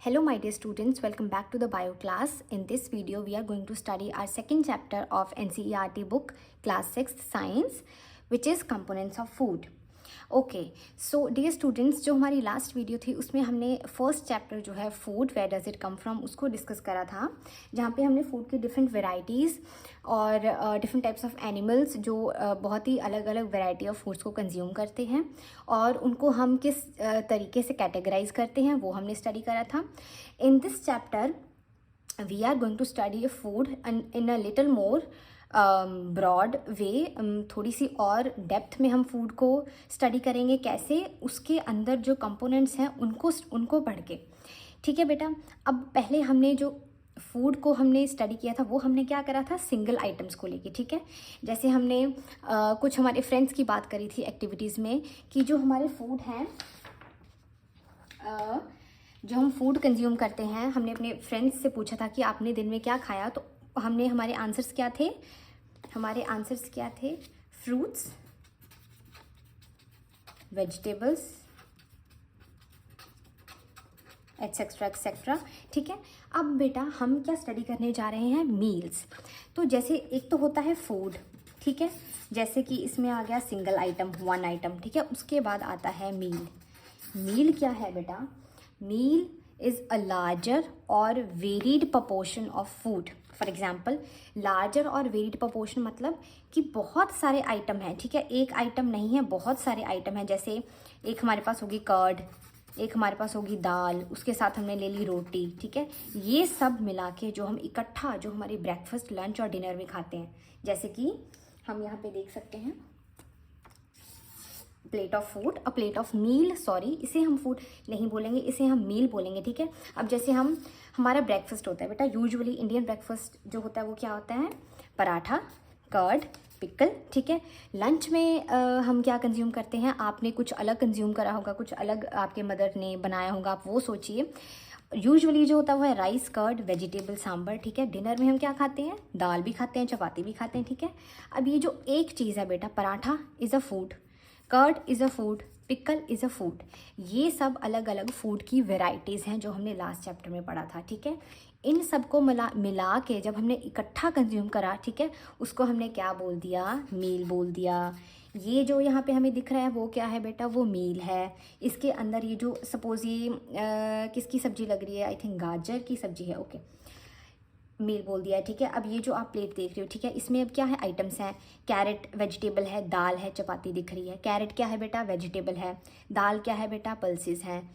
Hello my dear students, welcome back to the bio class. In this video we are going to study our second chapter of NCERT book class 6th science, which is components of food. Okay so dear students, जो हमारी last video थी उसमें हमने first chapter जो है food where does it come from उसको discuss करा था, जहाँ पे हमने फूड की डिफरेंट वेराइटीज़ और डिफरेंट टाइप्स ऑफ एनिमल्स जो बहुत ही अलग अलग वेराइटी ऑफ फूड्स को कंज्यूम करते हैं और उनको हम किस तरीके से कैटेगराइज करते हैं वो हमने स्टडी करा था. In this chapter we are going to study a food in a little more broad way. थोड़ी सी और डेप्थ में हम फूड को स्टडी करेंगे, कैसे उसके अंदर जो कंपोनेंट्स हैं उनको पढ़ के. ठीक है बेटा. अब पहले हमने जो फूड को हमने स्टडी किया था वो हमने क्या करा था, सिंगल आइटम्स को लेके. ठीक है, जैसे हमने कुछ हमारे फ्रेंड्स की बात करी थी एक्टिविटीज़ में कि जो हमारे फूड हैं जो हम फूड कंज्यूम करते हैं, हमने अपने फ्रेंड्स से पूछा था कि आपने दिन में क्या खाया, तो हमने हमारे आंसर्स क्या थे, फ्रूट्स, वेजिटेबल्स, एक्सेट्रा एक्सेट्रा. ठीक है. अब बेटा हम क्या स्टडी करने जा रहे हैं, मील्स. तो जैसे एक तो होता है फूड, ठीक है, जैसे कि इसमें आ गया सिंगल आइटम, वन आइटम. ठीक है, उसके बाद आता है मील. मील क्या है बेटा, मील इज़ अ लार्जर और varied proportion of food. For example, larger और वेरीड प्रपोर्शन मतलब कि बहुत सारे आइटम हैं. ठीक है, एक आइटम नहीं है, बहुत सारे आइटम हैं. जैसे एक हमारे पास होगी कर्ड, एक हमारे पास होगी दाल, उसके साथ हमने ले ली रोटी. ठीक है, ये सब मिला के जो हम इकट्ठा जो हमारे ब्रेकफास्ट, लंच और डिनर में खाते हैं, जैसे कि हम यहाँ पे देख सकते हैं plate of food, a plate of meal. Sorry, इसे हम फूड नहीं बोलेंगे, इसे हम मील बोलेंगे. ठीक है. अब जैसे हमारा ब्रेकफास्ट होता है बेटा, यूजुअली इंडियन ब्रेकफास्ट जो होता है वो क्या होता है, पराठा, कर्ड, पिकल. ठीक है. लंच में हम क्या कंज्यूम करते हैं, आपने कुछ अलग कंज्यूम करा होगा, कुछ अलग आपके मदर ने बनाया होगा, आप वो सोचिए. यूजुअली जो होता है वो है राइस, कर्ड, वेजिटेबल, सांभर. ठीक है. डिनर में हम क्या खाते हैं, दाल भी खाते हैं, चपाती भी खाते हैं. ठीक है. अब ये जो एक चीज़ है बेटा, paratha is a food, curd is a food, pickle is a food. ये सब अलग अलग फूड की वेराइटीज़ हैं जो हमने लास्ट चैप्टर में पढ़ा था. ठीक है. इन सबको मिला के जब हमने इकट्ठा कंज्यूम करा, ठीक है, उसको हमने क्या बोल दिया, मील बोल दिया. ये जो यहाँ पे हमें दिख रहा है वो क्या है बेटा, वो मील है. इसके अंदर ये जो सपोज ये किसकी सब्जी लग रही है, आई थिंक गाजर की सब्जी है. ओके, मील बोल दिया है. ठीक है. अब ये जो आप प्लेट देख रहे हो, ठीक है, इसमें अब क्या है, आइटम्स हैं. कैरेट वेजिटेबल है, दाल है, चपाती दिख रही है. कैरेट क्या है बेटा, वेजिटेबल है. दाल क्या है बेटा, पल्सेस हैं.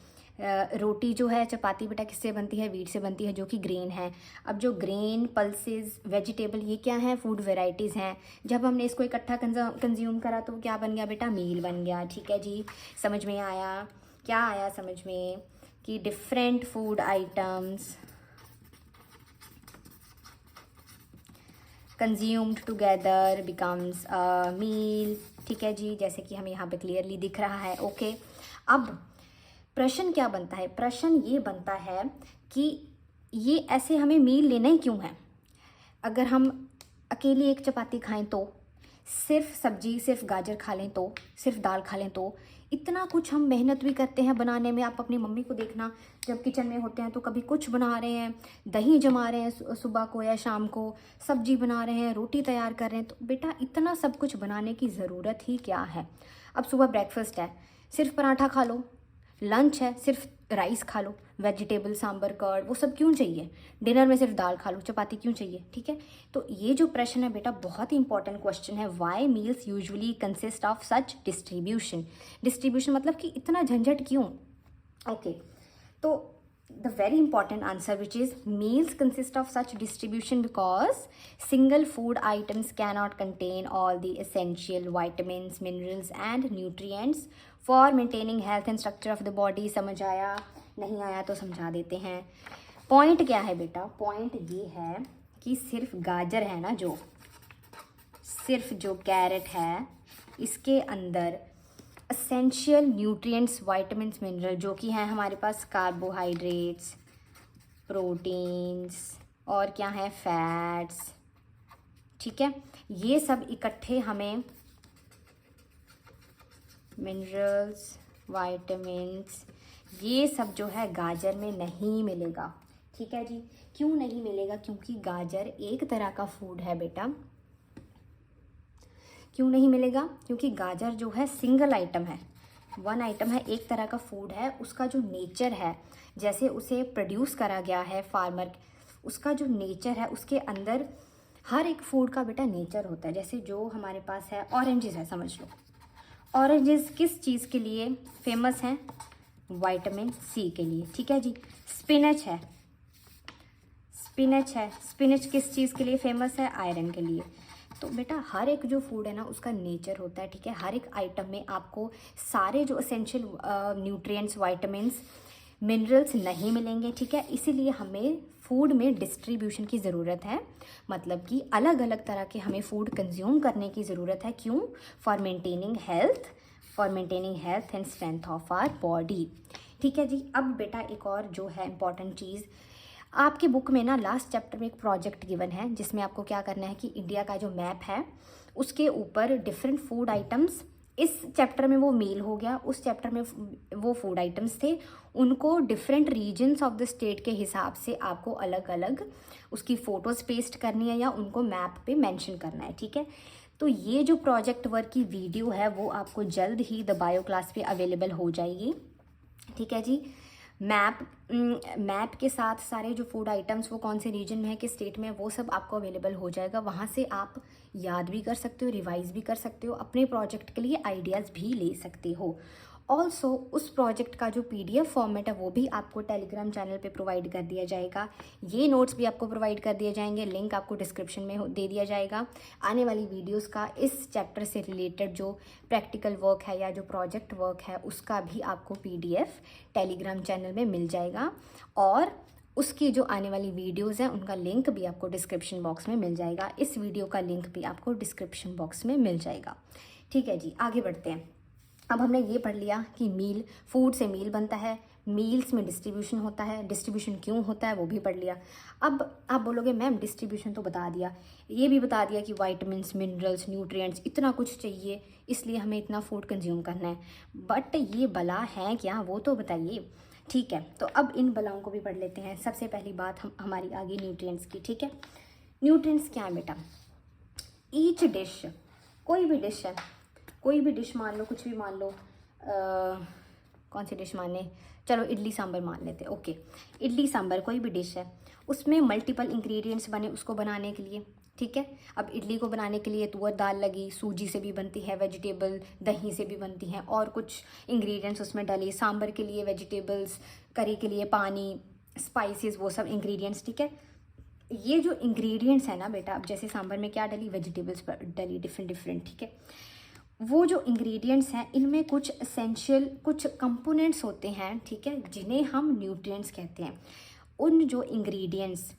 रोटी जो है, चपाती बेटा किससे बनती है, वीट से बनती है, जो कि ग्रेन है. अब जो ग्रेन, पल्सेस, वेजिटेबल, ये क्या है, फूड वेराइटीज़ हैं. जब हमने इसको इकट्ठा कंज्यूम करा तो क्या बन गया बेटा, मील बन गया. ठीक है जी. समझ में आया, क्या आया समझ में, कि different food items consumed together becomes a meal. ठीक है जी, जैसे कि हमें यहाँ पे क्लियरली दिख रहा है. ओके. अब प्रश्न क्या बनता है, प्रश्न ये बनता है कि ये ऐसे हमें मील लेना ही क्यों है. अगर हम अकेली एक चपाती खाएं तो, सिर्फ सब्जी, सिर्फ गाजर खा लें तो, सिर्फ दाल खा लें तो, इतना कुछ हम मेहनत भी करते हैं बनाने में. आप अपनी मम्मी को देखना, जब किचन में होते हैं तो कभी कुछ बना रहे हैं, दही जमा रहे हैं सुबह को या शाम को, सब्जी बना रहे हैं, रोटी तैयार कर रहे हैं. तो बेटा इतना सब कुछ बनाने की ज़रूरत ही क्या है. अब सुबह ब्रेकफास्ट है, सिर्फ पराठा खा लो. लंच है, सिर्फ राइस खा लो, वेजिटेबल, सांबर, कर्ड, वो सब क्यों चाहिए. डिनर में सिर्फ दाल खा लो, चपाती क्यों चाहिए. ठीक है. तो ये जो प्रश्न है बेटा बहुत ही इंपॉर्टेंट क्वेश्चन है. Why meals usually consist of such distribution. Distribution मतलब कि इतना झंझट क्यों. ओके. तो the very important answer, which is meals consist of such distribution because single food items cannot contain all the essential vitamins, minerals and nutrients for maintaining health and structure of the body. समझ आया, नहीं आया तो समझा देते हैं. Point क्या है बेटा, पॉइंट ये है कि सिर्फ गाजर है ना, जो सिर्फ जो कैरेट है, इसके अंदर एसेंशियल न्यूट्रिएंट्स, वाइटामिन, मिनरल जो कि हैं हमारे पास, कार्बोहाइड्रेट्स, प्रोटीन्स और क्या है, फैट्स. ठीक है. ये सब इकट्ठे हमें मिनरल्स, वाइटामिन्स, ये सब जो है गाजर में नहीं मिलेगा। ठीक है जी, क्यों नहीं मिलेगा? क्योंकि गाजर एक तरह का फूड है बेटा। क्यों नहीं मिलेगा? क्योंकि गाजर जो है सिंगल आइटम है, वन आइटम है, एक तरह का फूड है। उसका जो नेचर है, जैसे उसे प्रोड्यूस करा गया है फार्मर, उसका जो नेचर है, उसके अंदर हर एक फूड का बेटा नेचर होता है। जैसे जो हमारे पास है ऑरेंजेस है, समझ लो, ऑरेंजेस किस चीज़ के लिए फेमस हैं? विटामिन सी के लिए। ठीक है जी। स्पिनच है, स्पिनच है, स्पिनच किस चीज़ के लिए फेमस है? आयरन के लिए। तो बेटा हर एक जो फूड है ना, उसका नेचर होता है। ठीक है, हर एक आइटम में आपको सारे जो एसेंशियल न्यूट्रिएंट्स, विटामिन्स, मिनरल्स नहीं मिलेंगे। ठीक है, इसीलिए हमें फूड में डिस्ट्रीब्यूशन की ज़रूरत है, मतलब कि अलग अलग तरह के हमें फूड कंज्यूम करने की ज़रूरत है। क्यों? For maintaining health and strength of our body. ठीक है जी। अब बेटा एक और जो है इम्पॉर्टेंट चीज़, आपके बुक में ना लास्ट चैप्टर में एक प्रोजेक्ट गिवन है, जिसमें आपको क्या करना है कि इंडिया का जो मैप है उसके ऊपर डिफरेंट फूड आइटम्स, इस चैप्टर में वो मील हो गया, उस चैप्टर में वो फूड आइटम्स थे, उनको different reasons of the state के हिसाब से आपको अलग अलग उसकी फ़ोटोज़ पेस्ट करनी है या उनको मैप पे मेंशन करना है। ठीक है, तो ये जो प्रोजेक्ट वर्क की वीडियो है वो आपको जल्द ही द बायो क्लास पे अवेलेबल हो जाएगी। ठीक है जी। मैप के साथ सारे जो फूड आइटम्स वो कौन से रीजन में है, किस स्टेट में है, वो सब आपको अवेलेबल हो जाएगा। वहाँ से आप याद भी कर सकते हो, रिवाइज भी कर सकते हो, अपने प्रोजेक्ट के लिए आइडियाज़ भी ले सकते हो। ऑल्सो उस प्रोजेक्ट का जो PDF फॉर्मेट है वो भी आपको टेलीग्राम चैनल पे प्रोवाइड कर दिया जाएगा। ये नोट्स भी आपको प्रोवाइड कर दिए जाएंगे, लिंक आपको डिस्क्रिप्शन में दे दिया जाएगा। आने वाली वीडियोस का इस चैप्टर से रिलेटेड जो प्रैक्टिकल वर्क है या जो प्रोजेक्ट वर्क है उसका भी आपको PDF टेलीग्राम चैनल में मिल जाएगा, और उसकी जो आने वाली वीडियोज़ हैं उनका लिंक भी आपको डिस्क्रिप्शन बॉक्स में मिल जाएगा। इस वीडियो का लिंक भी आपको डिस्क्रिप्शन बॉक्स में मिल जाएगा। ठीक है जी, आगे बढ़ते हैं। अब हमने ये पढ़ लिया कि मील, फूड से मील बनता है, मील्स में डिस्ट्रीब्यूशन होता है, डिस्ट्रीब्यूशन क्यों होता है वो भी पढ़ लिया। अब आप बोलोगे मैम डिस्ट्रीब्यूशन तो बता दिया, ये भी बता दिया कि विटामिन्स, मिनरल्स, न्यूट्रिएंट्स इतना कुछ चाहिए, इसलिए हमें इतना फूड कंज्यूम करना है, बट ये बला है क्या वो तो बताइए। ठीक है, तो अब इन बलाओं को भी पढ़ लेते हैं। सबसे पहली बात हमारी आगे न्यूट्रिएंट्स की। ठीक है, न्यूट्रिएंट्स क्या है बेटा? ईच डिश, कोई भी डिश है, कोई भी डिश मान लो, कुछ भी मान लो, कौन सी डिश माने, चलो इडली सांभर मान लेते हैं। ओके, इडली सांभर कोई भी डिश है, उसमें मल्टीपल इंग्रेडिएंट्स बने उसको बनाने के लिए। ठीक है, अब इडली को बनाने के लिए तुअर दाल लगी, सूजी से भी बनती है, वेजिटेबल दही से भी बनती हैं, और कुछ इंग्रेडिएंट्स उसमें डले। सांभर के लिए वेजिटेबल्स, करी के लिए पानी, स्पाइसेस, वो सब इंग्रेडिएंट्स। ठीक है, ये जो इंग्रेडिएंट्स है ना बेटा, अब जैसे सांभर में क्या डली, वेजिटेबल्स डली डिफरेंट। ठीक है, वो जो इंग्रेडिएंट्स हैं इनमें कुछ एसेंशियल, कुछ कंपोनेंट्स होते हैं। ठीक है, जिन्हें हम न्यूट्रिएंट्स कहते हैं। उन जो इंग्रेडिएंट्स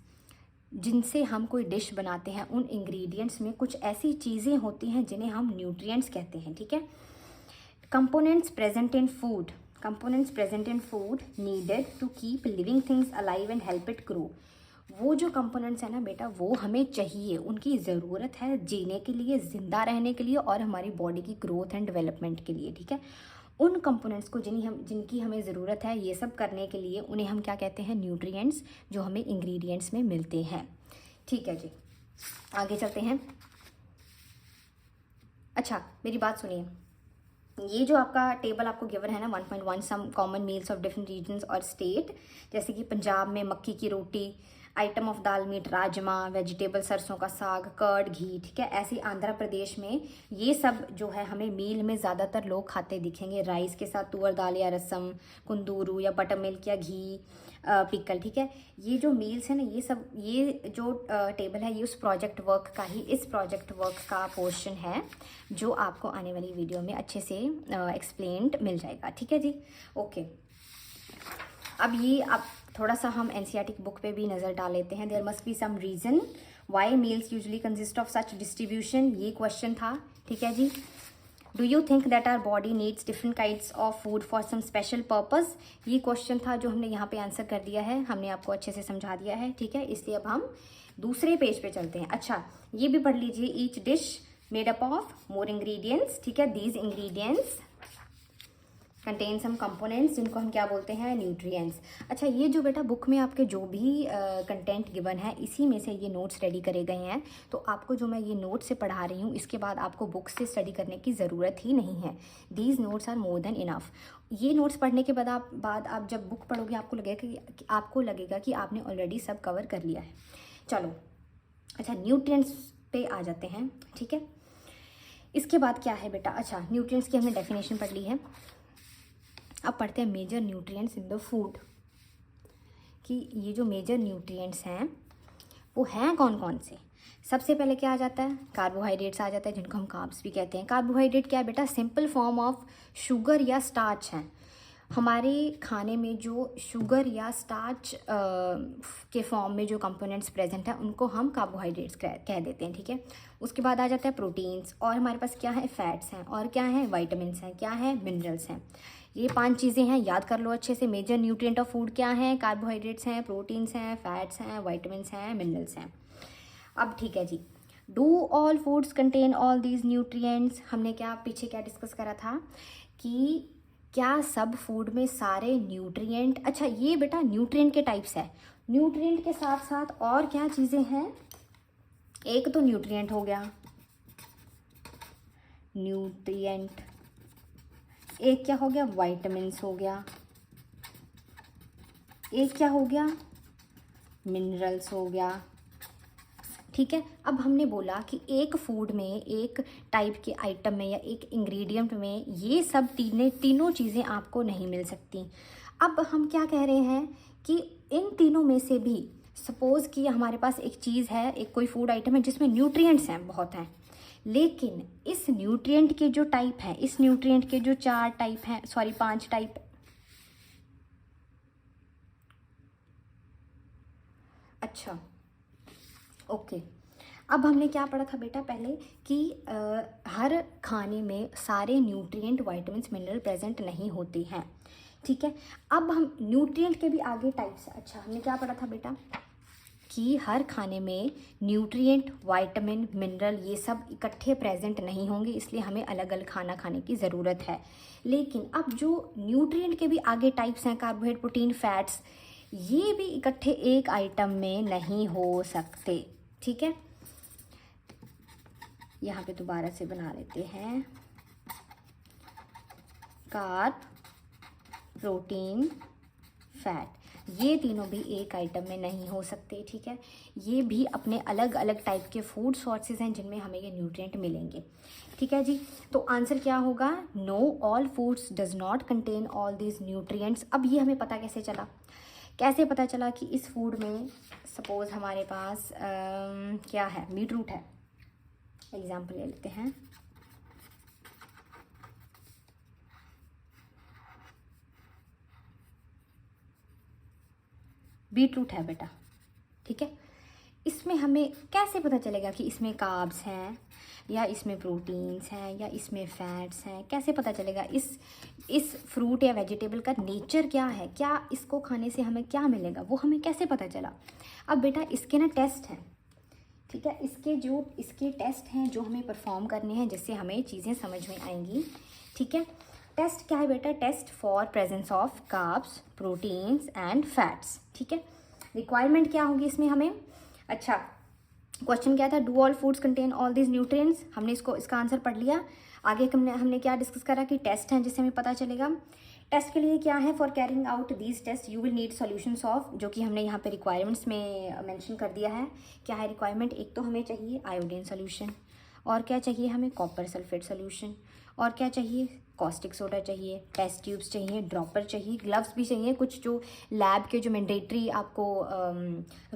जिनसे हम कोई डिश बनाते हैं, उन इंग्रेडिएंट्स में कुछ ऐसी चीज़ें होती हैं जिन्हें हम न्यूट्रिएंट्स कहते हैं। ठीक है, components present in food, components present in food needed to keep living things alive and help it grow. वो जो कंपोनेंट्स है ना बेटा, वो हमें चाहिए, उनकी ज़रूरत है जीने के लिए, ज़िंदा रहने के लिए, और हमारी बॉडी की ग्रोथ एंड डेवलपमेंट के लिए। ठीक है, उन कंपोनेंट्स को जिनकी हमें ज़रूरत है ये सब करने के लिए, उन्हें हम क्या कहते हैं? न्यूट्रिएंट्स, जो हमें इंग्रेडिएंट्स में मिलते हैं। ठीक है जी, आगे चलते हैं। अच्छा मेरी बात सुनिए, ये जो आपका टेबल आपको गिवन है ना 1.1 some common meals of different regions और स्टेट, जैसे कि पंजाब में मक्की की रोटी, item of dal meat rajma, vegetable सरसों का साग, कर्ड घी। ठीक है, ऐसे आंध्र प्रदेश में ये सब जो है हमें मील में ज़्यादातर लोग खाते दिखेंगे, राइस के साथ तुअर दाल या रसम, कुंदूरू या बटर मिल्क या घी, पिकल। ठीक है, ये जो मील्स है ना, ये सब, ये जो टेबल है ये उस प्रोजेक्ट वर्क का ही, इस प्रोजेक्ट वर्क का पोर्शन है जो आपको आने वाली वीडियो में अच्छे से एक्सप्लेन्ड मिल जाएगा। ठीक है जी, ओके। अब ये अब थोड़ा सा हम NCERT बुक पे भी नज़र डाल लेते हैं। There must be some reason why meals usually consist of such distribution, ये क्वेश्चन था। ठीक है जी, do you think that our body needs different kinds of food for some special purpose, ये क्वेश्चन था जो हमने यहाँ पे आंसर कर दिया है, हमने आपको अच्छे से समझा दिया है। ठीक है, इसलिए अब हम दूसरे पेज पे चलते हैं। अच्छा ये भी पढ़ लीजिए, each dish made up of more ingredients. ठीक है, these ingredients contain some components जिनको हम क्या बोलते हैं, न्यूट्रिएंट्स। अच्छा, ये जो बेटा बुक में आपके जो भी कंटेंट गिवन है इसी में से ये नोट्स रेडी करे गए हैं। तो आपको जो मैं ये नोट्स से पढ़ा रही हूँ इसके बाद आपको बुक से स्टडी करने की ज़रूरत ही नहीं है। These notes are more than enough. ये नोट्स पढ़ने के बाद आप जब बुक पढ़ोगे आपको लगेगा कि आपने ऑलरेडी सब कवर कर लिया है। चलो अच्छा, न्यूट्रिएंट्स पे आ जाते हैं, ठीक है। इसके बाद क्या है बेटा, अच्छा न्यूट्रिएंट्स की हमने डेफिनेशन पढ़ ली है। अब पढ़ते हैं major nutrients in the food, कि ये जो मेजर न्यूट्रिएंट्स हैं वो हैं कौन कौन से। सबसे पहले क्या आ जाता है, कार्बोहाइड्रेट्स आ जाता है जिनको हम कार्ब्स भी कहते हैं। कार्बोहाइड्रेट क्या है बेटा, सिंपल फॉर्म ऑफ शुगर या स्टार्च है। हमारे खाने में जो शुगर या स्टार्च के फॉर्म में जो कंपोनेंट्स प्रेजेंट हैं उनको हम कार्बोहाइड्रेट्स कह देते हैं, ठीक है। उसके बाद आ जाता है प्रोटीन्स, और हमारे पास क्या है, फैट्स हैं, और क्या है, वाइटामिन्स हैं, क्या है, मिनरल्स हैं। ये 5 चीज़ें हैं, याद कर लो अच्छे से। मेजर न्यूट्रिएंट ऑफ फूड क्या है, कार्बोहाइड्रेट्स हैं, प्रोटीन्स हैं, फैट्स हैं, वाइटामिन्स हैं, मिनरल्स हैं। अब ठीक है जी, do all foods contain all these nutrients. हमने क्या पीछे क्या डिस्कस करा था कि क्या सब फूड में सारे न्यूट्रिएंट, अच्छा ये बेटा न्यूट्रिएंट के टाइप्स है। न्यूट्रिएंट के साथ साथ और क्या चीज़ें हैं, एक तो न्यूट्रिएंट हो गया, न्यूट्रिएंट, एक क्या हो गया, वाइटामिन्स हो गया, एक क्या हो गया, मिनरल्स हो गया, ठीक है। अब हमने बोला कि एक फूड में, एक टाइप के आइटम में या एक इंग्रेडिएंट में ये सब तीनों चीज़ें आपको नहीं मिल सकती। अब हम क्या कह रहे हैं कि इन तीनों में से भी सपोज़ कि हमारे पास एक चीज़ है, एक कोई फूड आइटम है जिसमें न्यूट्रिएंट्स हैं, बहुत हैं, लेकिन इस न्यूट्रिएंट के जो टाइप हैं, इस न्यूट्रिएंट के जो 5 टाइप, अच्छा ओके। अब हमने क्या पढ़ा था बेटा पहले कि हर खाने में सारे न्यूट्रिएंट, वाइटामिन्स, मिनरल प्रेजेंट नहीं होते हैं, ठीक है। अब हम न्यूट्रिएंट के भी आगे टाइप्स, अच्छा हमने क्या पढ़ा था बेटा कि हर खाने में न्यूट्रिएंट, वाइटामिन, मिनरल ये सब इकट्ठे प्रेजेंट नहीं होंगे, इसलिए हमें अलग अलग खाना खाने की ज़रूरत है। लेकिन अब जो न्यूट्रिएंट के भी आगे टाइप्स हैं, कार्बोहाइड्रेट, प्रोटीन, फैट्स, ये भी इकट्ठे एक आइटम में नहीं हो सकते, ठीक है। यहाँ पे दोबारा से बना लेते हैं, कार्ब, प्रोटीन, फैट, ये तीनों भी एक आइटम में नहीं हो सकते, ठीक है। ये भी अपने अलग अलग टाइप के फूड सोर्सेज हैं जिनमें हमें ये न्यूट्रिएंट मिलेंगे, ठीक है जी। तो आंसर क्या होगा, no, all foods does not contain all these nutrients. अब ये हमें पता कैसे पता चला कि इस फूड में सपोज़ हमारे पास क्या है, बीट रूट है, एग्जाम्पल ले लेते हैं। बीट रूट है बेटा, ठीक है। इसमें हमें कैसे पता चलेगा कि इसमें कार्ब्स हैं या इसमें प्रोटीन्स हैं या इसमें फैट्स हैं, कैसे पता चलेगा। इस फ्रूट या वेजिटेबल का नेचर क्या है, क्या इसको खाने से हमें क्या मिलेगा, वो हमें कैसे पता चला। अब बेटा इसके ना टेस्ट हैं, ठीक है, इसके टेस्ट हैं जो हमें परफॉर्म करने हैं, जिससे हमें चीज़ें समझ में आएंगी, ठीक है। टेस्ट क्या है बेटा, test for presence of carbs, proteins and fats, ठीक है। रिक्वायरमेंट क्या होगी इसमें हमें, अच्छा क्वेश्चन क्या था, do all foods contain all this nutrients, हमने इसका आंसर पढ़ लिया। आगे हमने क्या डिस्कस करा कि टेस्ट हैं जिससे हमें पता चलेगा। टेस्ट के लिए क्या है, for carrying out these test you will need solutions of, जो कि हमने यहाँ पे रिक्वायरमेंट्स में मेंशन कर दिया है। क्या है रिक्वायरमेंट, एक तो हमें चाहिए आयोडीन सोल्यूशन, और क्या चाहिए हमें, कॉपर सल्फेट सोल्यूशन, और क्या चाहिए, कॉस्टिक सोडा चाहिए, टेस्ट ट्यूब्स चाहिए, ड्रॉपर चाहिए, ग्लव्स भी चाहिए। कुछ जो लैब के जो मैंडेटरी आपको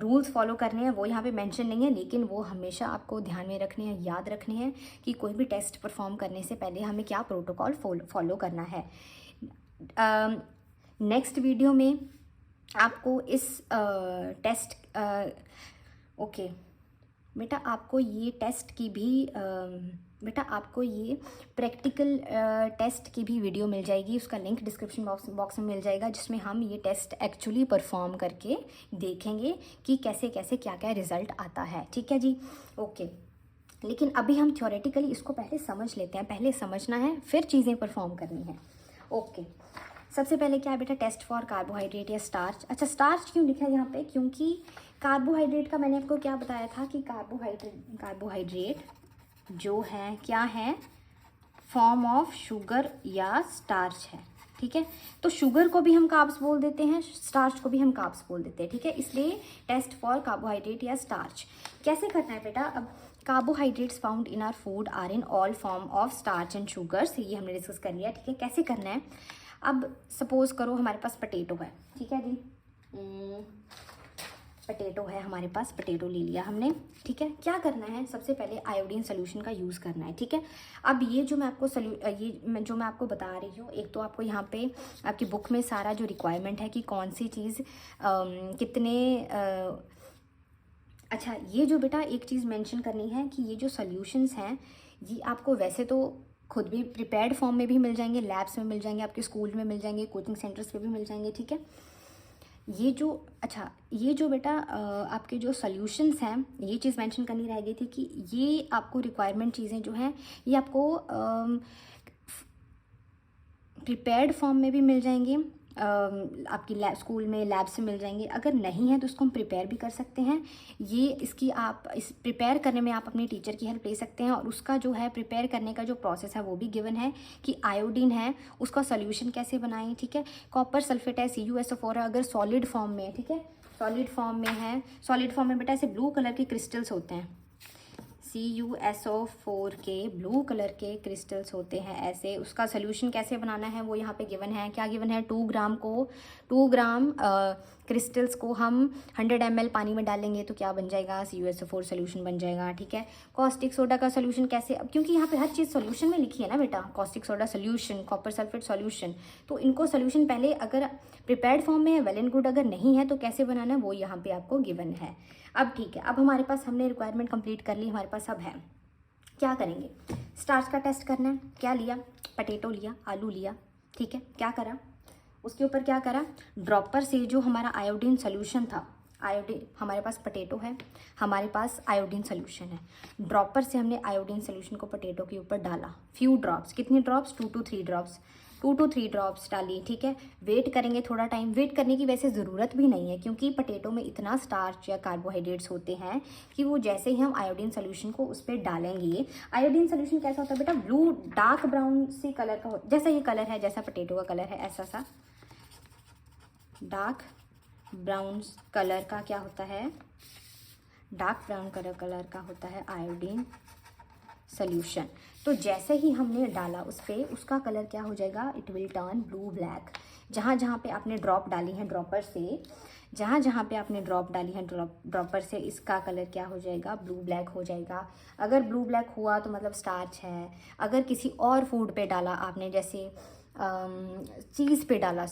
रूल्स फॉलो करने हैं वो यहाँ पे मेंशन नहीं है, लेकिन वो हमेशा आपको ध्यान में रखने हैं, याद रखने हैं कि कोई भी टेस्ट परफॉर्म करने से पहले हमें क्या प्रोटोकॉल फॉलो करना है। नेक्स्ट वीडियो में आपको इस टेस्ट ओके बेटा, आपको ये टेस्ट की भी बेटा आपको ये प्रैक्टिकल टेस्ट की भी वीडियो मिल जाएगी, उसका लिंक डिस्क्रिप्शन बॉक्स में मिल जाएगा, जिसमें हम ये टेस्ट एक्चुअली परफॉर्म करके देखेंगे कि कैसे कैसे क्या क्या रिज़ल्ट आता है, ठीक है जी, ओके। लेकिन अभी हम थ्योरेटिकली इसको पहले समझ लेते हैं, पहले समझना है फिर चीज़ें परफॉर्म करनी है, ओके, सबसे पहले क्या है बेटा, टेस्ट फॉर कार्बोहाइड्रेट या स्टार्च। अच्छा, स्टार्च क्यों लिखा है यहाँ पे, क्योंकि कार्बोहाइड्रेट का मैंने आपको क्या बताया था कि कार्बोहाइड्रेट जो है क्या है, फॉर्म ऑफ शुगर या स्टार्च है, ठीक है। तो शुगर को भी हम कार्ब्स बोल देते हैं, स्टार्च को भी हम कार्ब्स बोल देते हैं, ठीक है। इसलिए टेस्ट फॉर कार्बोहाइड्रेट या स्टार्च कैसे करना है बेटा। अब carbohydrates found in our food are in all form of starch and sugars, ये हमने डिस्कस कर लिया, ठीक है। कैसे करना है, अब सपोज करो हमारे पास पोटैटो है, ठीक है जी, पोटैटो है हमारे पास, पोटैटो ले लिया हमने, ठीक है। क्या करना है, सबसे पहले आयोडीन सोल्यूशन का यूज़ करना है, ठीक है। अब ये जो मैं आपको जो मैं आपको बता रही हूँ, एक तो आपको यहाँ पे आपकी बुक में सारा जो रिक्वायरमेंट है कि कौन सी चीज़ कितने अच्छा, ये जो बेटा एक चीज़ मेंशन करनी है कि ये जो सॉल्यूशंस हैं ये आपको वैसे तो खुद भी प्रिपेयर्ड फॉर्म में भी मिल जाएंगे, लैब्स में मिल जाएंगे, आपके स्कूल में मिल जाएंगे, कोचिंग सेंटर्स पे भी मिल जाएंगे, ठीक है। ये जो अच्छा, ये जो बेटा आपके जो सॉल्यूशंस हैं, ये चीज़ मेंशन करनी रह गई थी कि ये आपको रिक्वायरमेंट चीज़ें जो हैं ये आपको प्रिपेयर्ड फॉर्म में भी मिल जाएंगी, आपकी स्कूल में लैब से मिल जाएंगे। अगर नहीं है तो उसको हम प्रिपेयर भी कर सकते हैं। ये इसकी आप इस प्रिपेयर करने में आप अपने टीचर की हेल्प ले सकते हैं, और उसका जो है प्रिपेयर करने का जो प्रोसेस है वो भी गिवन है कि आयोडीन है उसका सोल्यूशन कैसे बनाएं, ठीक है। कॉपर सल्फेट है CuSO4 है, अगर सॉलिड फॉर्म में है, ठीक है, सॉलिड फॉर्म में है, सॉलिड फॉर्म में बेटा ऐसे ब्लू कलर के क्रिस्टल्स होते हैं, CuSO4 के ब्लू कलर के क्रिस्टल्स होते हैं ऐसे, उसका सोल्यूशन कैसे बनाना है वो यहाँ पे गिवन है। क्या गिवन है, 2 ग्राम क्रिस्टल्स को हम 100 ml पानी में डालेंगे तो क्या बन जाएगा, CuSO4 सोल्यूशन बन जाएगा, ठीक है। कॉस्टिक सोडा का सोल्यूशन कैसे, अब क्योंकि यहाँ पे हर चीज़ सोल्यूशन में लिखी है ना बेटा, caustic soda solution, copper sulphate solution, तो इनको सोल्यूशन पहले अगर प्रिपेयर्ड फॉर्म में है वेल एंड गुड, अगर नहीं है तो कैसे बनाना है वो यहाँ पे आपको गिवन है। अब ठीक है, अब हमारे पास हमने रिक्वायरमेंट कंप्लीट कर ली, हमारे पास अब है, क्या करेंगे, स्टार्च का टेस्ट करना है। क्या लिया, पोटैटो लिया, आलू लिया, ठीक है। क्या करा, उसके ऊपर क्या करा, ड्रॉपर से जो हमारा आयोडीन सोल्यूशन था, आयोडीन हमारे पास पोटैटो है, हमारे पास आयोडीन सोल्यूशन है, ड्रॉपर से हमने आयोडीन सोल्यूशन को पोटैटो के ऊपर डाला, फ्यू ड्रॉप्स, कितनी drops, 2 to 3 drops, 2 to 3 drops डाली, ठीक है। वेट करेंगे थोड़ा टाइम, वेट करने की वैसे ज़रूरत भी नहीं है क्योंकि पोटैटो में इतना स्टार्च या कार्बोहाइड्रेट्स होते हैं कि वो जैसे ही हम आयोडीन सोल्यूशन को उस पर डालेंगे, आयोडीन सोल्यूशन कैसा होता है बेटा, ब्लू डार्क ब्राउन सी कलर का होता है, जैसा ये कलर है, जैसा पोटैटो का कलर है, ऐसा सा डार्क ब्राउन कलर का क्या होता है, डार्क ब्राउन कलर का होता है आयोडीन सोल्यूशन। तो जैसे ही हमने डाला उस पर, उसका कलर क्या हो जाएगा, it will turn blue black. जहाँ जहाँ पे आपने ड्रॉप डाली है ड्रॉपर से, जहाँ जहाँ पे आपने ड्रॉप डाली है ड्रॉपर से, इसका कलर क्या हो जाएगा, ब्लू ब्लैक हो जाएगा। अगर ब्लू ब्लैक हुआ तो मतलब स्टार्च है। अगर किसी और फूड पे डाला आपने, जैसे चीज़ पे डाला,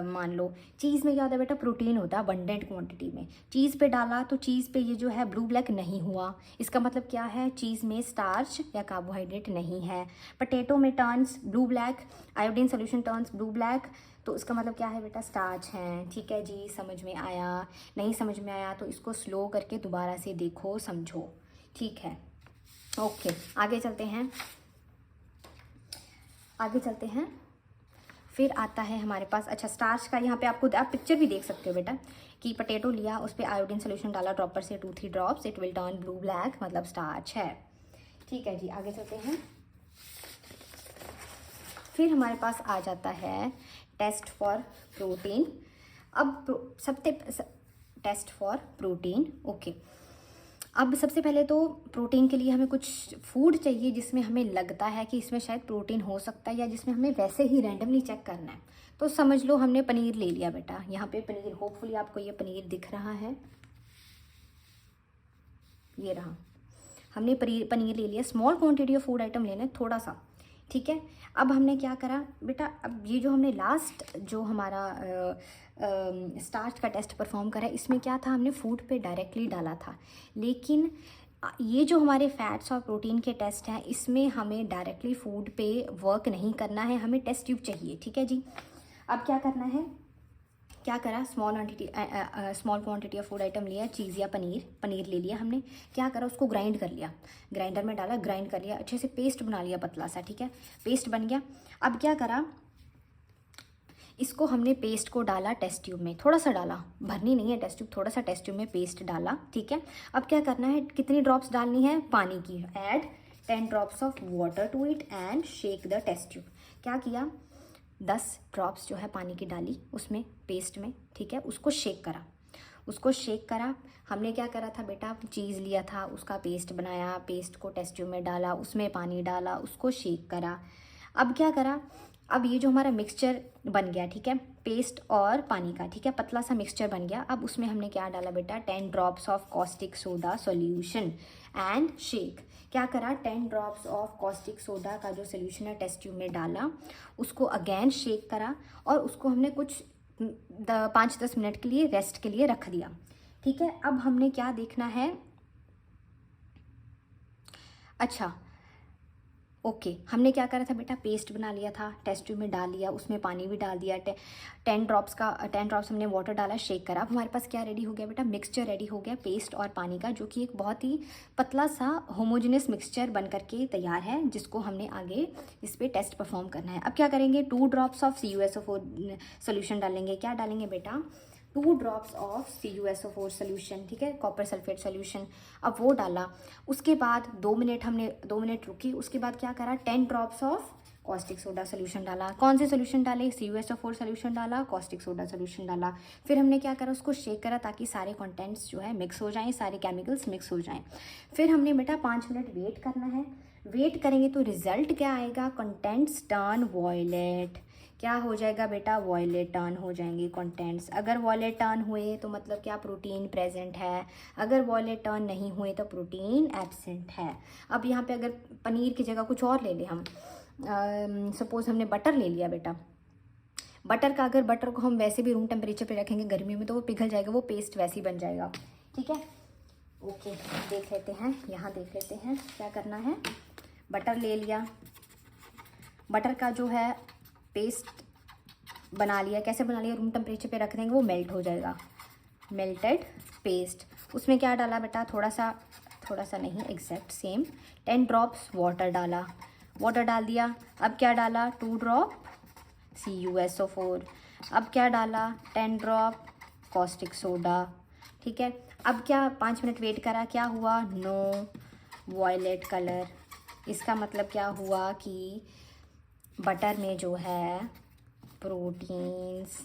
मान लो चीज़ में क्या होता है बेटा, प्रोटीन होता है अबंडेंट क्वांटिटी में, चीज़ पे डाला तो चीज़ पे ये जो है ब्लू ब्लैक नहीं हुआ, इसका मतलब क्या है, चीज़ में स्टार्च या कार्बोहाइड्रेट नहीं है। पोटैटो में turns blue black, iodine solution turns blue black, तो इसका मतलब क्या है बेटा, स्टार्च है, ठीक है जी। समझ में आया, नहीं समझ में आया तो इसको स्लो करके दोबारा से देखो, समझो, ठीक है। ओके, आगे चलते हैं, आगे चलते हैं। फिर आता है हमारे पास, अच्छा स्टार्च का यहाँ पे आपको आप पिक्चर भी देख सकते हो बेटा कि पोटैटो लिया, उस पर आयोडीन सोल्यूशन डाला ड्रॉपर से 2-3 drops, it will turn blue black, मतलब स्टार्च है, ठीक है जी। आगे चलते हैं, फिर हमारे पास आ जाता है टेस्ट फॉर प्रोटीन। अब टेस्ट फॉर प्रोटीन, ओके। अब सबसे पहले तो प्रोटीन के लिए हमें कुछ फूड चाहिए जिसमें हमें लगता है कि इसमें शायद प्रोटीन हो सकता है, या जिसमें हमें वैसे ही रैंडमली चेक करना है। तो समझ लो हमने पनीर ले लिया बेटा, यहाँ पे पनीर, होपफुली आपको ये पनीर दिख रहा है, ये रहा, हमने पनीर ले लिया। Small quantity of food item लेना है, थोड़ा सा, ठीक है। अब हमने क्या करा बेटा, अब ये जो हमने लास्ट जो हमारा स्टार्च का टेस्ट परफॉर्म करा, इसमें क्या था, हमने फूड पे डायरेक्टली डाला था, लेकिन ये जो हमारे फैट्स और प्रोटीन के टेस्ट हैं, इसमें हमें डायरेक्टली फूड पे वर्क नहीं करना है, हमें टेस्ट ट्यूब चाहिए, ठीक है जी। अब क्या करना है, क्या करा, small quantity of food item लिया, चीज़ या पनीर ले लिया हमने, क्या करा, उसको ग्राइंड कर लिया, ग्राइंडर में डाला, ग्राइंड कर लिया, अच्छे से पेस्ट बना लिया पतला सा, ठीक है, पेस्ट बन गया। अब क्या करा, इसको हमने पेस्ट को डाला टेस्ट ट्यूब में, थोड़ा सा डाला, भरनी नहीं है टेस्ट ट्यूब, थोड़ा सा टेस्ट ट्यूब में पेस्ट डाला, ठीक है। अब क्या करना है, कितनी ड्रॉप्स डालनी है पानी की, add 10 drops of water to it and shake the test tube. क्या किया, 10 ड्रॉप्स जो है पानी की डाली उसमें पेस्ट में, ठीक है, उसको शेक करा, उसको शेक करा। हमने क्या करा था बेटा, चीज़ लिया था, उसका पेस्ट बनाया, पेस्ट को टेस्ट ट्यूब में डाला, उसमें पानी डाला, उसको शेक करा। अब क्या करा, अब ये जो हमारा मिक्सचर बन गया, ठीक है, पेस्ट और पानी का, ठीक है, पतला सा मिक्सचर बन गया। अब उसमें हमने क्या डाला बेटा, 10 drops of caustic soda solution and shake. क्या करा, 10 ड्रॉप्स ऑफ कॉस्टिक सोडा का जो सोल्यूशन है टेस्ट ट्यूब में डाला, उसको अगेन शेक करा और उसको हमने कुछ 5-10 मिनट के लिए रेस्ट के लिए रख दिया, ठीक है। अब हमने क्या देखना है, अच्छा ओके, हमने क्या करा था बेटा, पेस्ट बना लिया था, टेस्ट ट्यूब में डाल लिया, उसमें पानी भी डाल दिया, 10 ड्रॉप्स हमने वाटर डाला, शेक करा। अब हमारे पास क्या रेडी हो गया बेटा, मिक्सचर रेडी हो गया पेस्ट और पानी का, जो कि एक बहुत ही पतला सा होमोजेनियस मिक्सचर बन करके तैयार है, जिसको हमने आगे इस पर टेस्ट परफॉर्म करना है। अब क्या करेंगे, 2 ड्रॉप्स ऑफ CuSO4 सोल्यूशन डालेंगे। क्या डालेंगे बेटा, 2 ड्रॉप्स ऑफ CuSO4 सोल्यूशन, ठीक है, कॉपर सल्फेट सोल्यूशन। अब वो डाला, उसके बाद 2 मिनट रुकी, उसके बाद क्या करा, 10 drops of caustic soda solution डाला। कौन से सोल्यूशन डाले, CuSO4 सोल्यूशन डाला, कॉस्टिक सोडा सोल्यूशन डाला। फिर हमने क्या करा, उसको शेक करा ताकि सारे कंटेंट्स जो है मिक्स हो जाएं, सारे केमिकल्स मिक्स हो जाएं। फिर हमने बेटा 5 मिनट वेट करना है। वेट करेंगे तो रिजल्ट क्या आएगा, कंटेंट्स टर्न वॉयलेट। क्या हो जाएगा बेटा, वॉयलेट टर्न हो जाएंगे कंटेंट्स। अगर वॉयलेट टर्न हुए तो मतलब क्या, प्रोटीन प्रेजेंट है। अगर वॉयलेट टर्न नहीं हुए तो प्रोटीन एब्सेंट है। अब यहाँ पे अगर पनीर की जगह कुछ और ले ले हम, सपोज हमने बटर ले लिया बेटा, बटर का, अगर बटर को हम वैसे भी रूम टेम्परेचर पे रखेंगे गर्मियों में तो वो पिघल जाएगा, वो पेस्ट वैसे ही बन जाएगा, ठीक है। ओके, देख लेते हैं, यहाँ देख लेते हैं क्या करना है। बटर ले लिया, बटर का जो है पेस्ट बना लिया। कैसे बना लिया, रूम टेम्परेचर पे रख देंगे, वो मेल्ट हो जाएगा, मेल्टेड पेस्ट। उसमें क्या डाला बेटा, थोड़ा सा नहीं, एग्जैक्ट सेम 10 ड्रॉप्स वाटर डाला, वाटर डाल दिया। अब क्या डाला, 2 ड्रॉप CuSO4। अब क्या डाला, 10 ड्रॉप कॉस्टिक सोडा, ठीक है। अब क्या, 5 मिनट वेट करा, क्या हुआ, नो वॉयलेट कलर। इसका मतलब क्या हुआ कि बटर में जो है प्रोटीन्स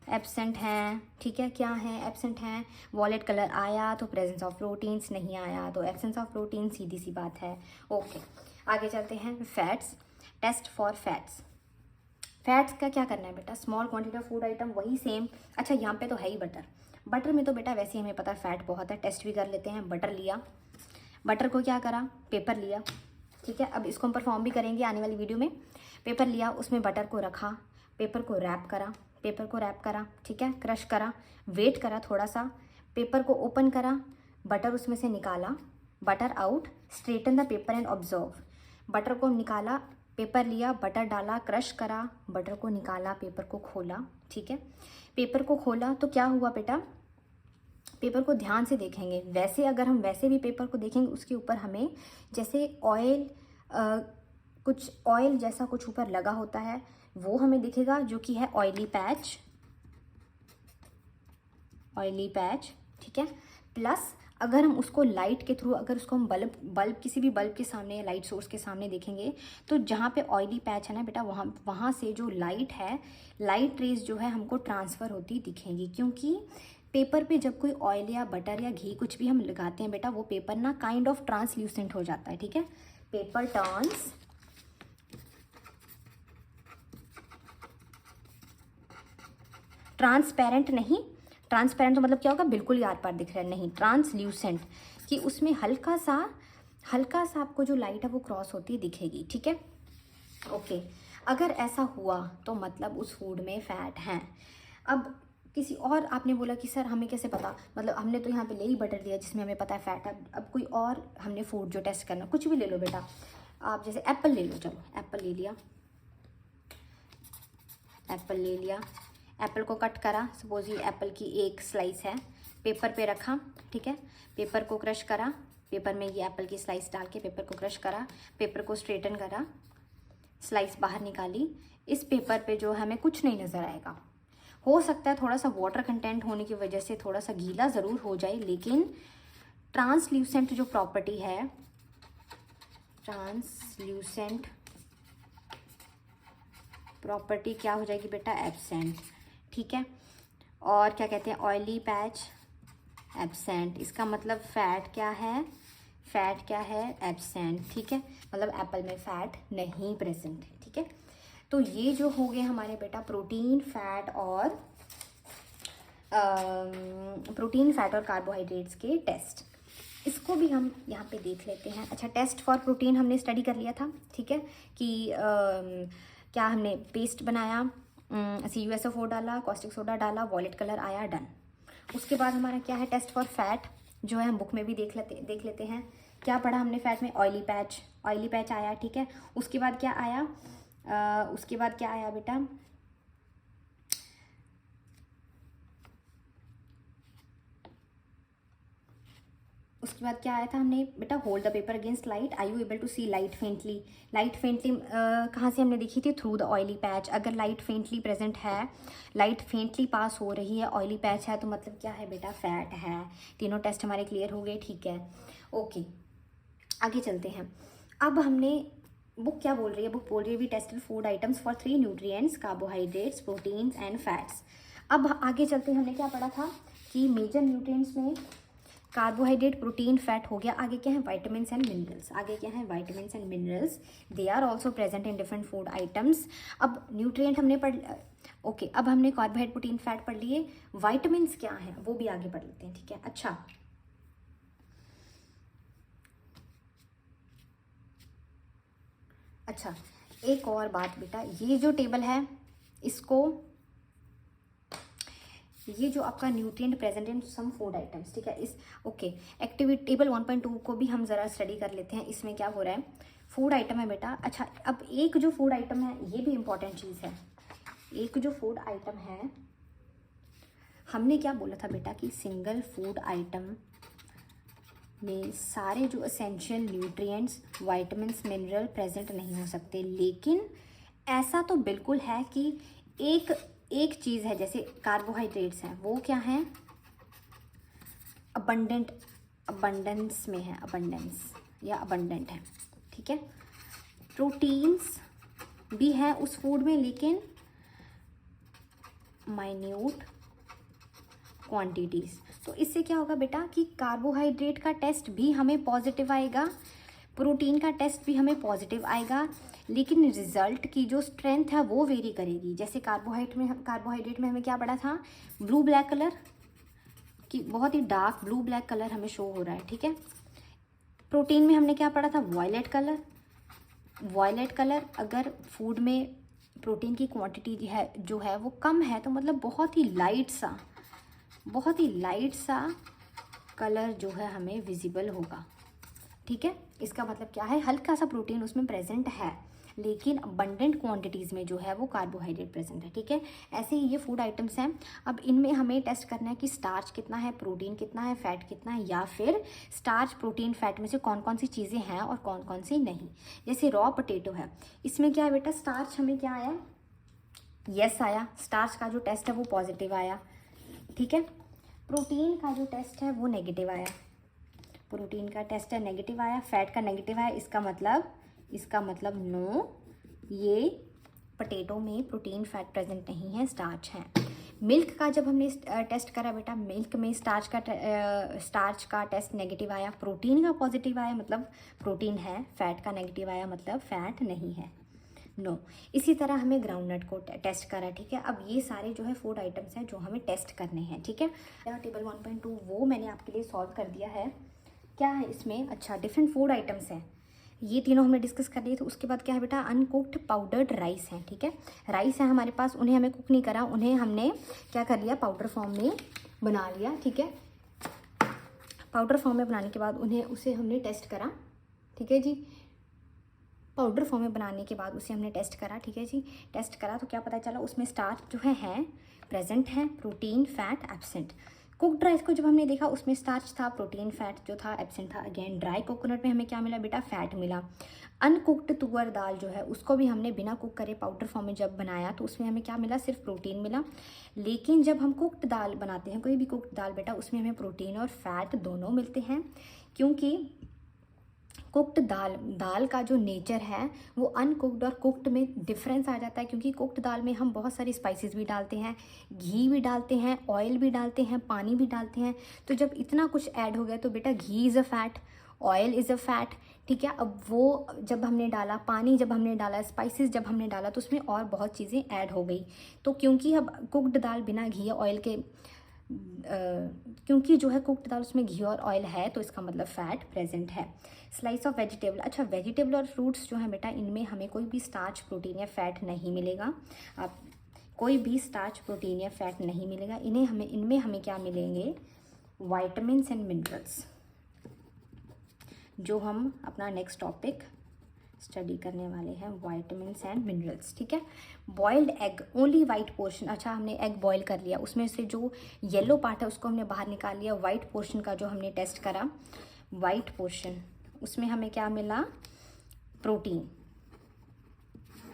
एब्सेंट हैं, ठीक है। क्या है, एब्सेंट हैं। वॉयलेट कलर आया तो प्रेजेंस ऑफ प्रोटीन्स, नहीं आया तो एब्सेंस ऑफ प्रोटीन, सीधी सी बात है। ओके, आगे चलते हैं। Fats, test for fats. Fats का क्या करना है बेटा, small quantity of food item, वही सेम। अच्छा, यहाँ पे तो है ही बटर, बटर में तो बेटा वैसे ही हमें पता है फैट बहुत है, टेस्ट भी कर लेते हैं। बटर लिया, बटर को क्या करा, पेपर लिया, ठीक है। अब इसको हम परफॉर्म भी करेंगे आने वाली वीडियो में। पेपर लिया, उसमें बटर को रखा, पेपर को रैप करा, ठीक है, क्रश करा, वेट करा थोड़ा सा, पेपर को ओपन करा, बटर उसमें से निकाला, butter out, straighten the paper and observe. Butter को निकाला, पेपर लिया, बटर डाला, क्रश करा, बटर को निकाला, पेपर को खोला, ठीक है। पेपर को खोला तो क्या हुआ बेटा, पेपर को ध्यान से देखेंगे। वैसे अगर हम वैसे भी पेपर को देखेंगे, उसके ऊपर हमें जैसे ऑयल, कुछ ऑयल जैसा कुछ ऊपर लगा होता है, वो हमें दिखेगा, जो कि है ऑयली पैच, ठीक है। प्लस अगर हम उसको लाइट के थ्रू, अगर उसको हम बल्ब किसी भी बल्ब के सामने या लाइट सोर्स के सामने देखेंगे, तो जहाँ पे ऑयली पैच है ना बेटा, वहाँ से जो लाइट है, लाइट रेज जो है हमको ट्रांसफ़र होती दिखेंगी। क्योंकि पेपर पे जब कोई ऑयल या बटर या घी कुछ भी हम लगाते हैं बेटा, वो पेपर ना काइंड ऑफ ट्रांसल्यूसेंट हो जाता है, ठीक है। पेपर टर्न्स ट्रांसपेरेंट नहीं, ट्रांसपेरेंट तो मतलब क्या होगा, बिल्कुल ही आर पार दिख रहा है, नहीं, ट्रांसल्यूसेंट, कि उसमें हल्का सा आपको जो लाइट है वो क्रॉस होती दिखेगी, ठीक है। ओके, अगर ऐसा हुआ तो मतलब उस फूड में फैट है। अब किसी और, आपने बोला कि सर हमें कैसे पता, मतलब हमने तो यहाँ पे ले ही बटर लिया जिसमें हमें पता है फैट है। अब कोई और हमने फूड जो टेस्ट करना, कुछ भी ले लो बेटा, आप जैसे एप्पल ले लो, चलो एप्पल ले लिया, एप्पल को कट करा, सपोज ये एप्पल की एक स्लाइस है, पेपर पे रखा, ठीक है, पेपर को क्रश करा, पेपर में ये एप्पल की स्लाइस डाल के पेपर को क्रश करा, पेपर को स्ट्रेटन करा, स्लाइस बाहर निकाली, इस पेपर पे जो हमें कुछ नहीं नज़र आएगा। हो सकता है थोड़ा सा वाटर कंटेंट होने की वजह से थोड़ा सा गीला ज़रूर हो जाए, लेकिन ट्रांसल्यूसेंट जो प्रॉपर्टी है, ट्रांसल्यूसेंट प्रॉपर्टी क्या हो जाएगी बेटा, एब्सेंट। ठीक है, और क्या कहते हैं, ऑयली पैच एब्सेंट, इसका मतलब फैट क्या है, फैट क्या है, एब्सेंट। ठीक है, मतलब एप्पल में फैट नहीं प्रेजेंट है। ठीक है, तो ये जो हो गए हमारे बेटा प्रोटीन, फैट और कार्बोहाइड्रेट्स के टेस्ट। इसको भी हम यहाँ पे देख लेते हैं। अच्छा, टेस्ट फॉर प्रोटीन हमने स्टडी कर लिया था। ठीक है, कि क्या हमने पेस्ट बनाया, CuSO4 डाला, कॉस्टिक सोडा डाला, वॉयलेट कलर आया, डन। उसके बाद हमारा क्या है, टेस्ट फॉर फैट, जो है हम बुक में भी देख लेते हैं। क्या पढ़ा हमने फैट में, ऑयली पैच आया। ठीक है, उसके बाद क्या आया, बेटा, उसके बाद क्या आया था हमने बेटा, hold the paper against light, are you able to see light faintly. Light faintly कहाँ से हमने देखी थी, थ्रू द ऑयली पैच। अगर लाइट फेंटली प्रेजेंट है, लाइट फेंटली पास हो रही है, ऑयली पैच है, तो मतलब क्या है बेटा, फैट है। तीनों टेस्ट हमारे क्लियर हो गए। ठीक है, ओके, आगे चलते हैं। अब हमने, बुक क्या बोल रही है, बुक बोल रही है we tested food items for 3 nutrients, carbohydrates, proteins and fats. अब आगे चलते हमने क्या पढ़ा था कि मेजर न्यूट्रिएंट्स में कार्बोहाइड्रेट, प्रोटीन, फैट हो गया। आगे क्या है, vitamins and minerals. They are also present in different food items. अब न्यूट्रिएंट हमने पढ़, ओके, अब हमने कार्बोहाइड्रेट, प्रोटीन, फैट पढ़ लिए। वाइटामिन्स क्या है वो भी आगे पढ़ लेते हैं। ठीक है, अच्छा, एक और बात बेटा, ये जो टेबल है, इसको, ये जो आपका nutrient present in some food items, ठीक है, इस, ओके, एक्टिविटी टेबल 1.2 को भी हम ज़रा स्टडी कर लेते हैं। इसमें क्या हो रहा है, फूड आइटम है बेटा। अच्छा, अब एक जो फूड आइटम है, ये भी इम्पॉर्टेंट चीज़ है। एक जो फूड आइटम है, हमने क्या बोला था बेटा कि सिंगल फूड आइटम में सारे जो essential nutrients, vitamins, mineral present नहीं हो सकते। लेकिन ऐसा तो बिल्कुल है कि एक चीज़ है, जैसे कार्बोहाइड्रेट्स हैं, वो क्या है, अबंडेंस में है, अबंडेंट है। ठीक है, प्रोटीन्स भी है उस फूड में, लेकिन माइन्यूट क्वांटिटीज़। तो इससे क्या होगा बेटा कि कार्बोहाइड्रेट का टेस्ट भी हमें पॉजिटिव आएगा, प्रोटीन का टेस्ट भी हमें पॉजिटिव आएगा, लेकिन रिजल्ट की जो स्ट्रेंथ है वो वेरी करेगी। जैसे कार्बोहाइड्रेट में हमें क्या पढ़ा था, ब्लू ब्लैक कलर की, बहुत ही डार्क ब्लू ब्लैक कलर हमें शो हो रहा है। ठीक है, प्रोटीन में हमने क्या पढ़ा था, वॉयलेट कलर। अगर फूड में प्रोटीन की क्वांटिटी जो है वो कम है, तो मतलब बहुत ही लाइट सा कलर जो है हमें विजिबल होगा। ठीक है, इसका मतलब क्या है, हल्का सा प्रोटीन उसमें प्रेजेंट है, लेकिन अबंडेंट क्वांटिटीज़ में जो है वो कार्बोहाइड्रेट प्रेजेंट है। ठीक है, ऐसे ही ये फूड आइटम्स हैं। अब इनमें हमें टेस्ट करना है कि स्टार्च कितना है, प्रोटीन कितना है, फैट कितना है, या फिर स्टार्च, प्रोटीन, फैट में से कौन कौन सी चीज़ें हैं और कौन कौन सी नहीं। जैसे रॉ पोटैटो है, इसमें क्या है बेटा, स्टार्च हमें क्या आया, यस आया, स्टार्च का जो टेस्ट है वो पॉजिटिव आया। ठीक है, प्रोटीन का जो टेस्ट है वो नेगेटिव आया, प्रोटीन का टेस्ट है नेगेटिव आया, फैट का नेगेटिव आया। इसका मतलब नो, ये पोटैटो में प्रोटीन, फैट प्रेजेंट नहीं है, स्टार्च है। मिल्क का जब हमने टेस्ट करा बेटा, मिल्क में स्टार्च का टेस्ट नेगेटिव आया, प्रोटीन का पॉजिटिव आया, मतलब प्रोटीन है, फैट का नेगेटिव आया, मतलब फैट नहीं है, नो। इसी तरह हमें ग्राउंडनट को टेस्ट करा। ठीक है, अब ये सारे जो है फूड आइटम्स हैं जो हमें टेस्ट करने हैं। ठीक है, टेबल 1.2 वो मैंने आपके लिए सॉल्व कर दिया है। क्या है इसमें, अच्छा, डिफरेंट फूड आइटम्स हैं, ये तीनों हमने डिस्कस कर लिए थे। उसके बाद क्या है बेटा, अनकुक्ड पाउडर्ड राइस है। ठीक है, राइस है हमारे पास, उन्हें हमें कुक नहीं करा, उन्हें हमने क्या कर लिया, पाउडर फॉर्म में बना लिया। ठीक है, पाउडर फॉर्म में बनाने के बाद उसे हमने टेस्ट करा। ठीक है जी, पाउडर फॉर्म में बनाने के बाद उसे हमने टेस्ट करा। ठीक है जी, टेस्ट करा तो क्या पता चला, उसमें स्टार्च जो है प्रेजेंट है, protein, fat absent. Cooked rice को जब हमने देखा उसमें स्टार्च था, प्रोटीन फैट जो था एब्सेंट था। अगेन ड्राई कोकोनट में हमें क्या मिला बेटा, फैट मिला। अनकुक्ड तुअर दाल जो है उसको भी हमने बिना कुक करे पाउडर फॉर्म में जब बनाया तो उसमें हमें क्या मिला, सिर्फ प्रोटीन मिला। लेकिन जब हम कुक्ड दाल बनाते हैं, कोई भी कुक्ड दाल बेटा, उसमें हमें प्रोटीन और फैट दोनों मिलते हैं, क्योंकि कुक्ड दाल का जो नेचर है वो अनकुक्ड और कुक्ड में डिफरेंस आ जाता है, क्योंकि कुक्ड दाल में हम बहुत सारी स्पाइसेस भी डालते हैं, घी भी डालते हैं, ऑयल भी डालते हैं, पानी भी डालते हैं। तो जब इतना कुछ ऐड हो गया तो बेटा ghee is a fat, oil is a fat, ठीक है। अब वो जब हमने डाला, पानी जब हमने डाला, स्पाइसेस जब हमने डाला, तो उसमें और बहुत चीज़ें ऐड हो गई। तो क्योंकि अब कुक्ड दाल बिना घी या ऑयल के क्योंकि जो है कुक्ड दाल उसमें घी और ऑयल है, तो इसका मतलब फैट प्रेजेंट है। स्लाइस ऑफ वेजिटेबल, अच्छा वेजिटेबल और फ्रूट्स जो है बेटा, इनमें हमें कोई भी स्टार्च, प्रोटीन या फैट नहीं मिलेगा। आप कोई भी स्टार्च, प्रोटीन या फैट नहीं मिलेगा। इनमें हमें क्या मिलेंगे, वाइटामिन्स एंड मिनरल्स, जो हम अपना नेक्स्ट टॉपिक स्टडी करने वाले हैं, वाइटामिन्स एंड मिनरल्स, ठीक है। Boiled egg, only white portion, अच्छा हमने एग बॉयल कर लिया, उसमें से जो येलो पार्ट है उसको हमने बाहर निकाल लिया। वाइट पोर्शन का जो हमने टेस्ट करा, वाइट पोर्शन, उसमें हमें क्या मिला, प्रोटीन,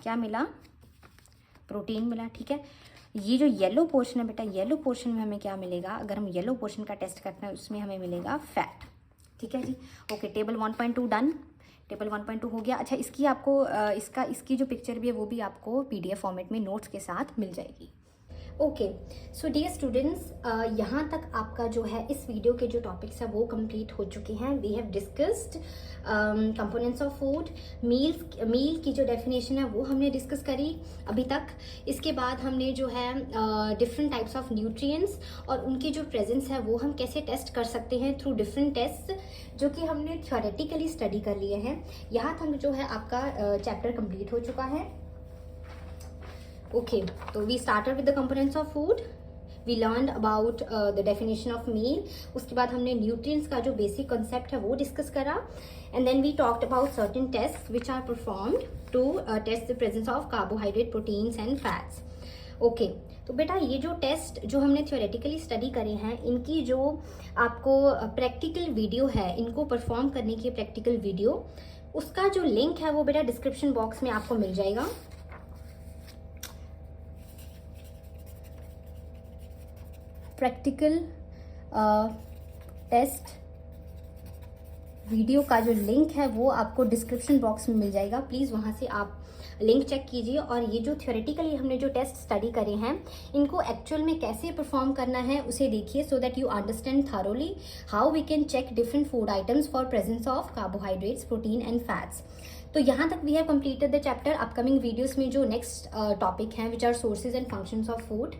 क्या मिला, प्रोटीन मिला, ठीक है। ये जो येलो पोर्शन है बेटा, येलो पोर्शन में हमें क्या मिलेगा, अगर हम येलो पोर्शन का टेस्ट करते हैं उसमें हमें मिलेगा फैट, ठीक है जी। ओके, टेबल 1.2 डन, टेबल 1.2 हो गया। अच्छा, इसकी आपको इसकी जो पिक्चर भी है वो भी आपको PDF फॉर्मेट में नोट्स के साथ मिल जाएगी। ओके, सो डियर स्टूडेंट्स, यहाँ तक आपका जो है इस वीडियो के जो टॉपिक्स है वो कंप्लीट हो चुके हैं। We have discussed components of food, meal की जो डेफिनेशन है वो हमने डिस्कस करी अभी तक। इसके बाद हमने जो है डिफरेंट टाइप्स ऑफ न्यूट्रिएंट्स और उनकी जो प्रेजेंस है वो हम कैसे टेस्ट कर सकते हैं थ्रू डिफरेंट टेस्ट, जो कि हमने थ्योरेटिकली स्टडी कर लिए हैं। यहाँ तक जो है आपका चैप्टर कंप्लीट हो चुका है। ओके, तो we started with the components of food, we learn about the definition of meal. उसके बाद हमने न्यूट्रिएंट्स का जो बेसिक कॉन्सेप्ट है वो डिस्कस करा, and then we talked about certain test which are performed to test the presence of carbohydrate, proteins and fats. Okay, तो बेटा ये जो टेस्ट जो हमने थ्योरेटिकली स्टडी करे हैं, इनकी जो आपको प्रैक्टिकल वीडियो है, इनको परफॉर्म करने की प्रैक्टिकल वीडियो, उसका जो लिंक है वो बेटा डिस्क्रिप्शन बॉक्स में आपको मिल जाएगा। प्रैक्टिकल टेस्ट वीडियो का जो लिंक है वो आपको डिस्क्रिप्शन बॉक्स में मिल जाएगा। प्लीज़ वहाँ से आप लिंक चेक कीजिए, और ये जो थ्योरेटिकली हमने जो टेस्ट स्टडी करे हैं इनको एक्चुअल में कैसे परफॉर्म करना है उसे देखिए, so that you understand thoroughly how we can check different food items for presence of carbohydrates, protein and fats. तो यहाँ तक we have completed the chapter. Upcoming videos में जो नेक्स्ट टॉपिक हैं which are sources and functions of food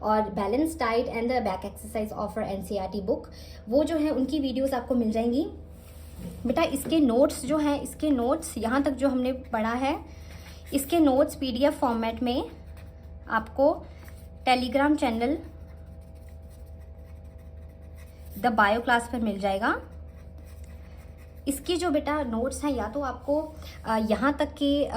और balance diet and the back exercise of NCERT book, वो जो है उनकी वीडियोस आपको मिल जाएंगी। बेटा इसके नोट्स जो हैं, इसके नोट्स यहाँ तक जो हमने पढ़ा है, इसके नोट्स PDF फॉर्मेट में आपको Telegram channel the bio class पर मिल जाएगा। इसकी जो बेटा नोट्स हैं, या तो आपको यहाँ तक के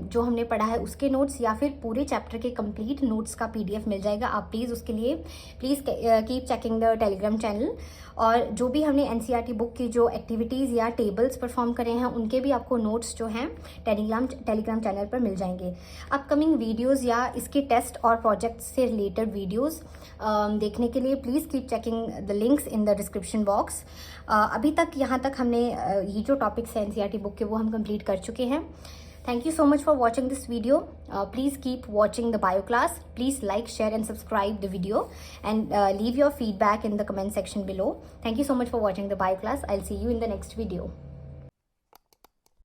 जो हमने पढ़ा है उसके नोट्स, या फिर पूरे चैप्टर के कंप्लीट नोट्स का PDF मिल जाएगा। आप प्लीज़ उसके लिए keep checking the Telegram channel, और जो भी हमने NCERT बुक की जो एक्टिविटीज़ या टेबल्स परफॉर्म करे हैं उनके भी आपको नोट्स जो हैं टेलीग्राम चैनल पर मिल जाएंगे। अपकमिंग वीडियोज़ या इसके टेस्ट और प्रोजेक्ट से रिलेटेड वीडियोज़ देखने के लिए please keep checking the links in the description box. अभी तक यहाँ तक हमने ये जो टॉपिक्स हैं NCERT बुक के वो हम कंप्लीट कर चुके हैं। Thank you so much for watching this video. Please keep watching the bio class. Please like, share and subscribe the video, and leave your feedback in the comment section below. Thank you so much for watching the bio class. I'll see you in the next video.